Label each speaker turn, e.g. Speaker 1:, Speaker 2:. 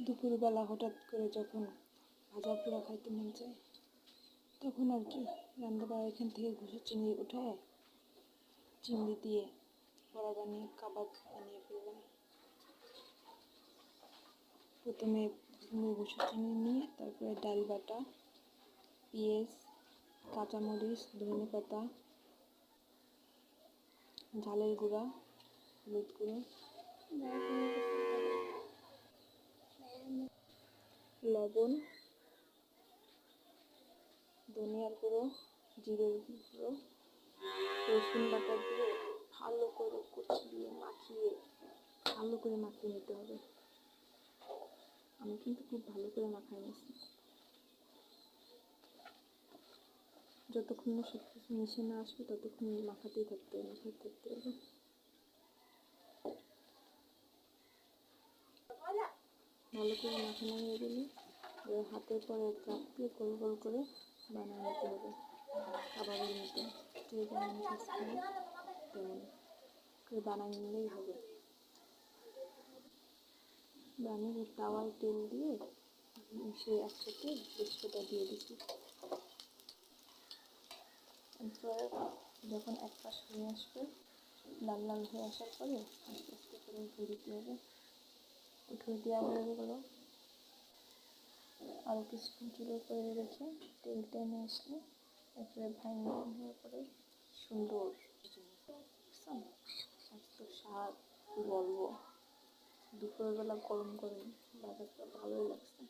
Speaker 1: দুপুরবেলা হঠাৎ করে যখন ভাজা পোড়া খাইতে মন চায় তখন আর কি রান্নাবার এখান থেকে ঘুষে চিংড়ি উঠায় চিংড়ি দিয়ে বড়া বানিয়ে কাবাব বানিয়ে ফেললাম। প্রথমে ঘুষে চিংড়ি নিয়ে তারপরে ডাল বাটা, পেঁয়াজ, কাঁচামরিচ, ধনে পাতা, ঝালের গুঁড়া, হলুদ গুঁড়ো, লবণ, ধনিয়ার গুঁড়ো, জিরের গুঁড়ো, রসুন বাটা দিয়ে ভালো করে কষিয়ে মাখিয়ে নিতে হবে। আমি কিন্তু খুব ভালো করে মাখাই নিচ্ছি, যতক্ষণ না সব কিছু মিশে না আসবে ততক্ষণ মাখাতেই থাকতে হবে। ভালো করে মাখানো হয়ে গেলে হাতের পরে চাপ দিয়ে গোল গোল করে বানিয়ে নিতে হবে কাবাবের মতো। যে যেমন সাইজ করে তেমন করে বানিয়ে নিলেই হবে। বানিয়ে তাওয়ায় তেল দিয়ে সে একসাথে পেস্টটা দিয়ে দিচ্ছি। এরপর যখন এক পাশ হয়ে আসবে, লাল লাল হয়ে আসার পরে আস্তে আস্তে করে উঠে দিতে হবে। উঠে দেওয়া হয়ে গেলো, আরও কিছুক্ষণ চুলোর করে রেখে তেল টেনে আসলে এরপরে হয়ে পরে সুন্দর এত স্বাদ কি বলবো। দুপুরবেলা গরম গরম বাজারটা ভালোই লাগছে।